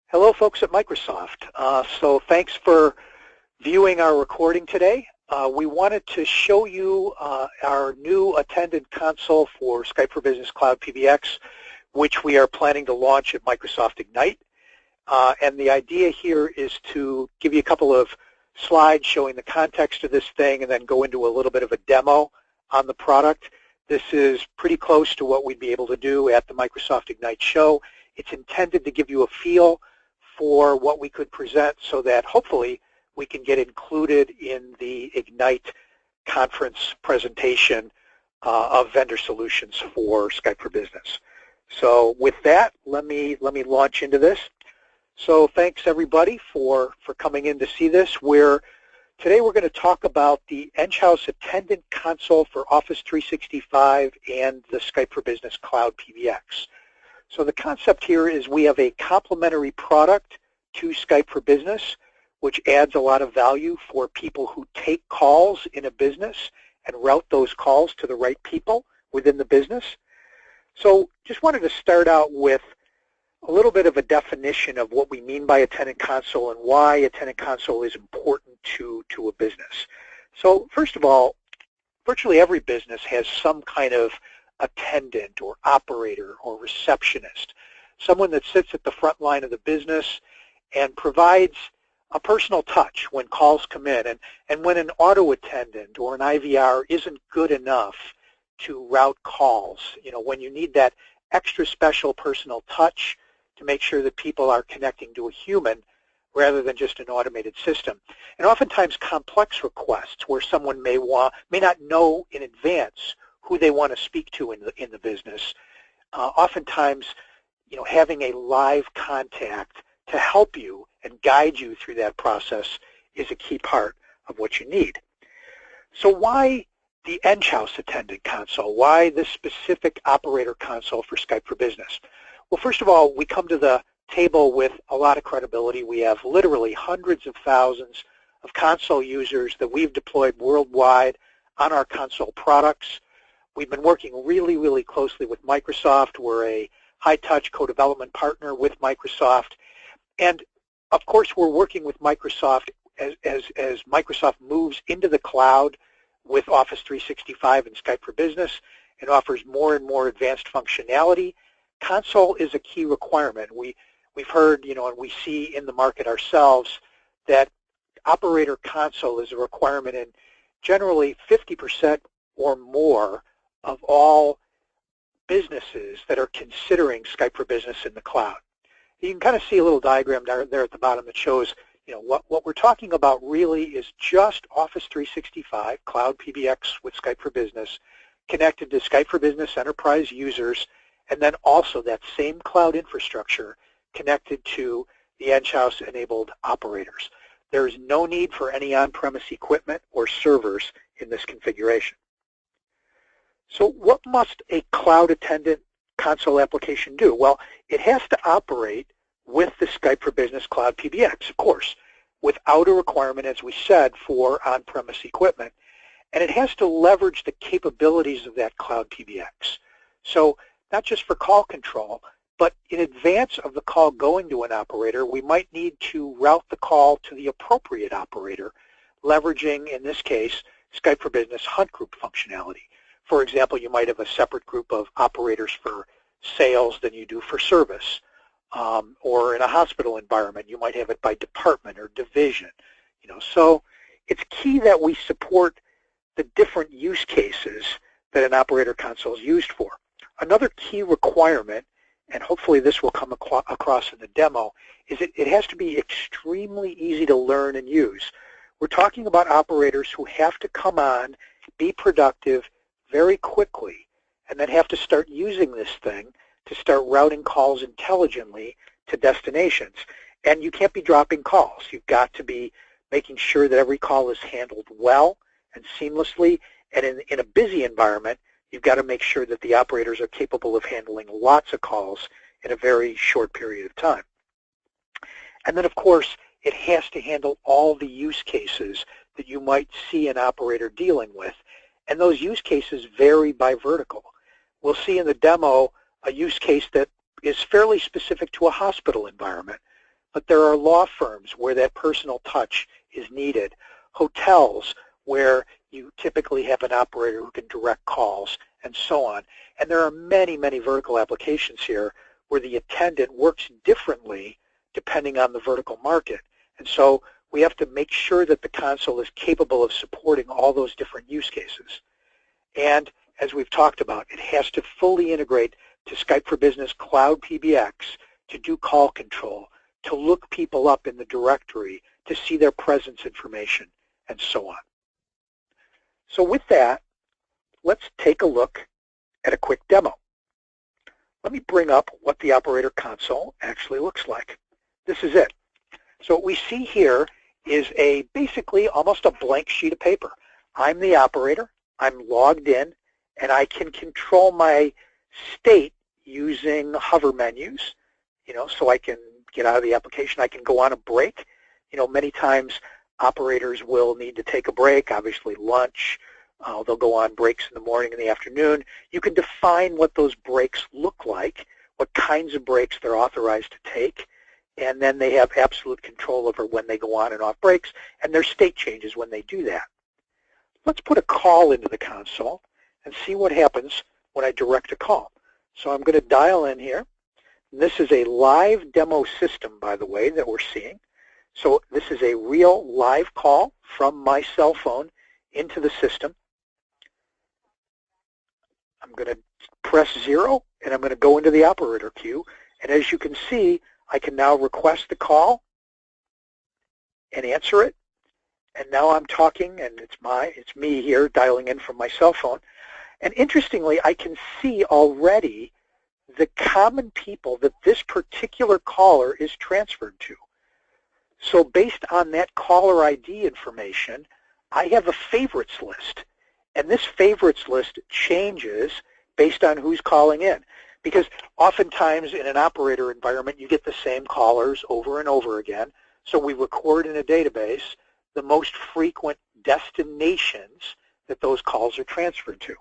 Hello, folks at Microsoft. So thanks for viewing our recording today. We wanted to show you our new attendant console for Skype for Business Cloud PBX, which we are planning to launch at Microsoft Ignite. And the idea here is to give you a couple of slides showing the context of this thing and then go into a little bit of a demo on the product. This is pretty close to what we'd be able to do at the Microsoft Ignite show. It's intended to give you a feel for what we could present so that hopefully we can get included in the Ignite conference presentation of vendor solutions for Skype for Business. So with that, let me launch into this. So thanks everybody for coming in to see this. Today we're going to talk about the Enghouse Attendant Console for Office 365 and the Skype for Business Cloud PBX. So the concept here is we have a complementary product to Skype for Business, which adds a lot of value for people who take calls in a business and route those calls to the right people within the business. So just wanted to start out with a little bit of a definition of what we mean by Attendant Console and why Attendant Console is important to a business. So first of all, virtually every business has some kind of attendant or operator or receptionist, someone that sits at the front line of the business and provides a personal touch when calls come in. And when an auto attendant or an IVR isn't good enough to route calls, when you need that extra special personal touch to make sure that people are connecting to a human rather than just an automated system. And oftentimes complex requests where someone may not know in advance who they want to speak to in the business. Oftentimes, having a live contact to help you and guide you through that process is a key part of what you need. So why the Enghouse Attendant Console? Why this specific operator console for Skype for Business? Well, first of all, we come to the table with a lot of credibility. We have literally hundreds of thousands of console users that we've deployed worldwide on our console products. We've been working really, really closely with Microsoft. We're a high-touch co-development partner with Microsoft. And, of course, we're working with Microsoft as Microsoft moves into the cloud with Office 365 and Skype for Business and offers more and more advanced functionality. Console is a key requirement. We've heard, and we see in the market ourselves that operator console is a requirement in generally 50% or more of all businesses that are considering Skype for Business in the cloud. You can kind of see a little diagram there at the bottom that shows, what we're talking about really is just Office 365, Cloud PBX with Skype for Business, connected to Skype for Business enterprise users, and then also that same cloud infrastructure connected to the Enghouse-enabled operators. There is no need for any on-premise equipment or servers in this configuration. So what must a cloud attendant console application do? Well, it has to operate with the Skype for Business Cloud PBX, of course, without a requirement, as we said, for on-premise equipment. And it has to leverage the capabilities of that Cloud PBX. So not just for call control, but in advance of the call going to an operator, we might need to route the call to the appropriate operator, leveraging, in this case, Skype for Business Hunt Group functionality. For example, you might have a separate group of operators for sales than you do for service. Or in a hospital environment, you might have it by department or division. So it's key that we support the different use cases that an operator console is used for. Another key requirement, and hopefully this will come across in the demo, is it has to be extremely easy to learn and use. We're talking about operators who have to come on, be productive very quickly, and then have to start using this thing to start routing calls intelligently to destinations. And you can't be dropping calls. You've got to be making sure that every call is handled well and seamlessly. And in a busy environment, you've got to make sure that the operators are capable of handling lots of calls in a very short period of time. And then, of course, it has to handle all the use cases that you might see an operator dealing with. And those use cases vary by vertical. We'll see in the demo a use case that is fairly specific to a hospital environment. but there are law firms where that personal touch is needed, hotels where you typically have an operator who can direct calls, and so on. And there are many, many vertical applications here where the attendant works differently depending on the vertical market. And so we have to make sure that the console is capable of supporting all those different use cases. And as we've talked about, it has to fully integrate to Skype for Business Cloud PBX to do call control, to look people up in the directory, to see their presence information, and so on. So with that, let's take a look at a quick demo. Let me bring up what the operator console actually looks like. This is it. So what we see here is basically almost a blank sheet of paper. I'm the operator, I'm logged in, and I can control my state using hover menus, so I can get out of the application. I can go on a break. Many times operators will need to take a break, obviously lunch. They'll go on breaks in the morning and the afternoon. You can define what those breaks look like, what kinds of breaks they're authorized to take, and then they have absolute control over when they go on and off breaks, and their state changes when they do that. Let's put a call into the console and see what happens when I direct a call. So I'm going to dial in here. This is a live demo system, by the way, that we're seeing. So this is a real live call from my cell phone into the system. I'm going to press 0, and I'm going to go into the operator queue. And as you can see, I can now request the call and answer it. And now I'm talking, and it's me here dialing in from my cell phone. And interestingly, I can see already the common people that this particular caller is transferred to. So based on that caller ID information, I have a favorites list. And this favorites list changes based on who's calling in. Because oftentimes in an operator environment, you get the same callers over and over again. So we record in a database the most frequent destinations that those calls are transferred to.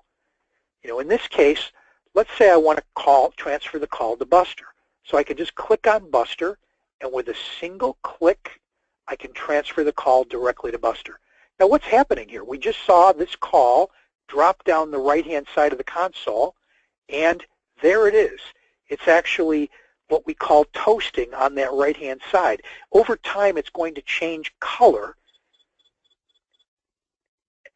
In this case, let's say I want to transfer the call to Buster. So I can just click on Buster, and with a single click, I can transfer the call directly to Buster. Now what's happening here? We just saw this call drop down the right-hand side of the console, and there it is. It's actually what we call toasting on that right-hand side. Over time, it's going to change color,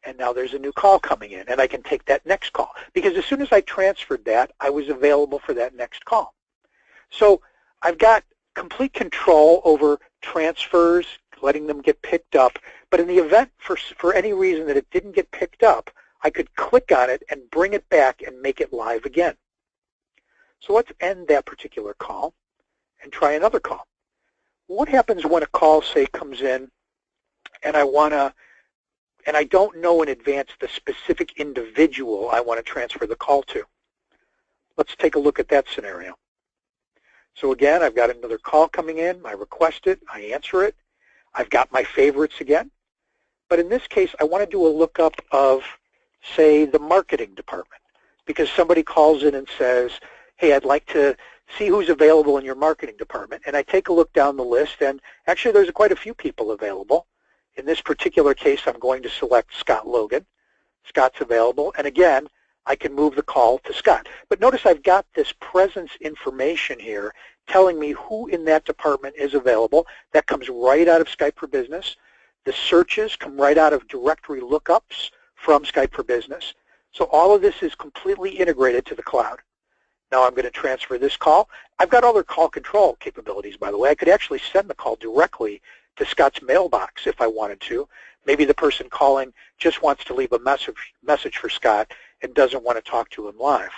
and now there's a new call coming in, and I can take that next call. Because as soon as I transferred that, I was available for that next call. So I've got complete control over transfers, letting them get picked up. But in the event, for any reason that it didn't get picked up, I could click on it and bring it back and make it live again. So let's end that particular call and try another call. What happens when a call, say, comes in and I don't know in advance the specific individual I want to transfer the call to? Let's take a look at that scenario. So again, I've got another call coming in. I request it. I answer it. I've got my favorites again. But in this case, I want to do a lookup of, say, the marketing department, because somebody calls in and says, hey, I'd like to see who's available in your marketing department. And I take a look down the list, and actually there's quite a few people available. In this particular case, I'm going to select Scott Logan. Scott's available. And again, I can move the call to Scott. But notice I've got this presence information here telling me who in that department is available. That comes right out of Skype for Business. The searches come right out of directory lookups from Skype for Business. So all of this is completely integrated to the cloud. Now I'm going to transfer this call. I've got other call control capabilities, by the way. I could actually send the call directly to Scott's mailbox if I wanted to. Maybe the person calling just wants to leave a message for Scott and doesn't want to talk to him live.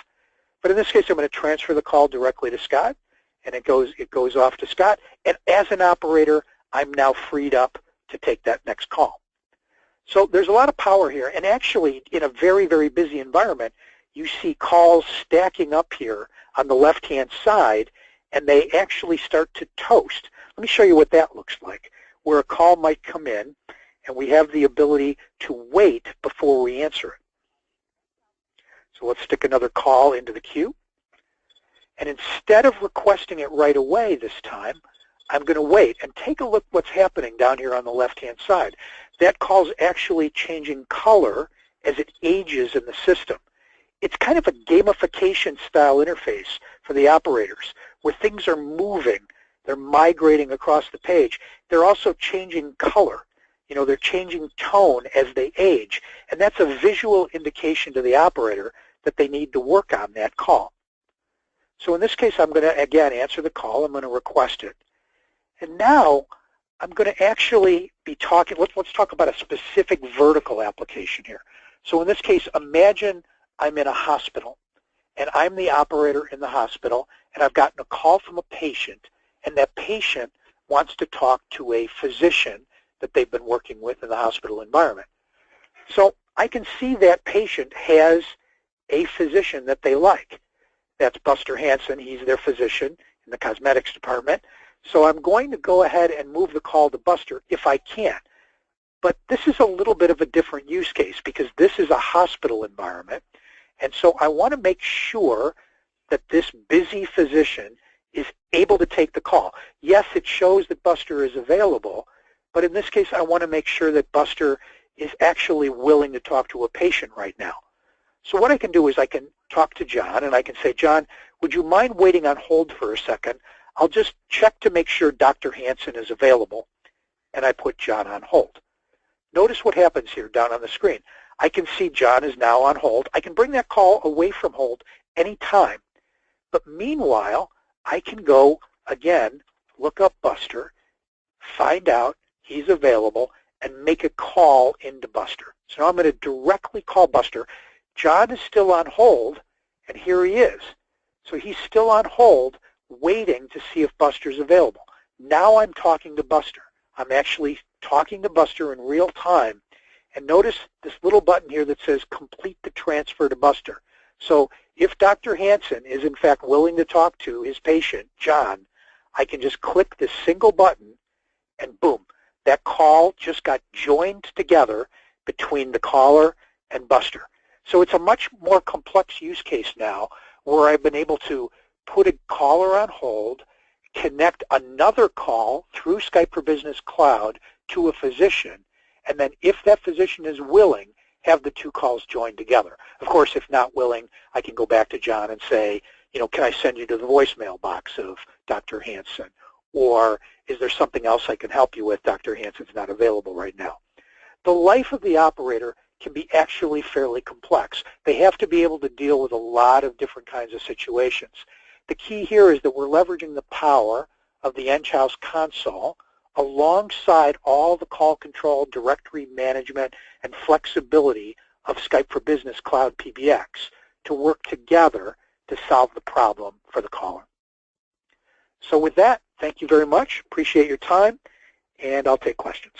But in this case, I'm going to transfer the call directly to Scott, and it goes off to Scott. And as an operator, I'm now freed up to take that next call. So there's a lot of power here. And actually, in a very, very busy environment, you see calls stacking up here on the left-hand side, and they actually start to toast. Let me show you what that looks like, where a call might come in, and we have the ability to wait before we answer it. So let's stick another call into the queue. And instead of requesting it right away this time, I'm going to wait and take a look what's happening down here on the left-hand side. That call's actually changing color as it ages in the system. It's kind of a gamification style interface for the operators where things are moving. They're migrating across the page. They're also changing color. You know, they're changing tone as they age. And that's a visual indication to the operator that they need to work on that call. So in this case, I'm going to, again, answer the call. I'm going to request it. And now I'm going to actually be talking, let's talk about a specific vertical application here. So in this case, imagine I'm in a hospital, and I'm the operator in the hospital, and I've gotten a call from a patient, and that patient wants to talk to a physician that they've been working with in the hospital environment. So I can see that patient has a physician that they like. That's Buster Hansen. He's their physician in the cosmetics department. So I'm going to go ahead and move the call to Buster if I can. But this is a little bit of a different use case because this is a hospital environment. And so I want to make sure that this busy physician is able to take the call. Yes, it shows that Buster is available, but in this case I want to make sure that Buster is actually willing to talk to a patient right now. So what I can do is I can talk to John and I can say, John, would you mind waiting on hold for a second? I'll just check to make sure Dr. Hansen is available, and I put John on hold. Notice what happens here down on the screen. I can see John is now on hold. I can bring that call away from hold anytime. But meanwhile, I can go, again, look up Buster, find out he's available, and make a call into Buster. So now I'm going to directly call Buster. John is still on hold, and here he is. So he's still on hold, waiting to see if Buster's available. Now I'm talking to Buster. I'm actually talking to Buster in real time. And notice this little button here that says complete the transfer to Buster. So if Dr. Hansen is in fact willing to talk to his patient, John, I can just click this single button and boom, that call just got joined together between the caller and Buster. So it's a much more complex use case now where I've been able to put a caller on hold, connect another call through Skype for Business Cloud to a physician, and then if that physician is willing, have the two calls joined together. Of course, if not willing, I can go back to John and say, you know, can I send you to the voicemail box of Dr. Hansen? Or is there something else I can help you with? Dr. Hansen's not available right now. The life of the operator can be actually fairly complex. They have to be able to deal with a lot of different kinds of situations. The key here is that we're leveraging the power of the Enghouse console alongside all the call control, directory management, and flexibility of Skype for Business Cloud PBX to work together to solve the problem for the caller. So with that, thank you very much. Appreciate your time, and I'll take questions.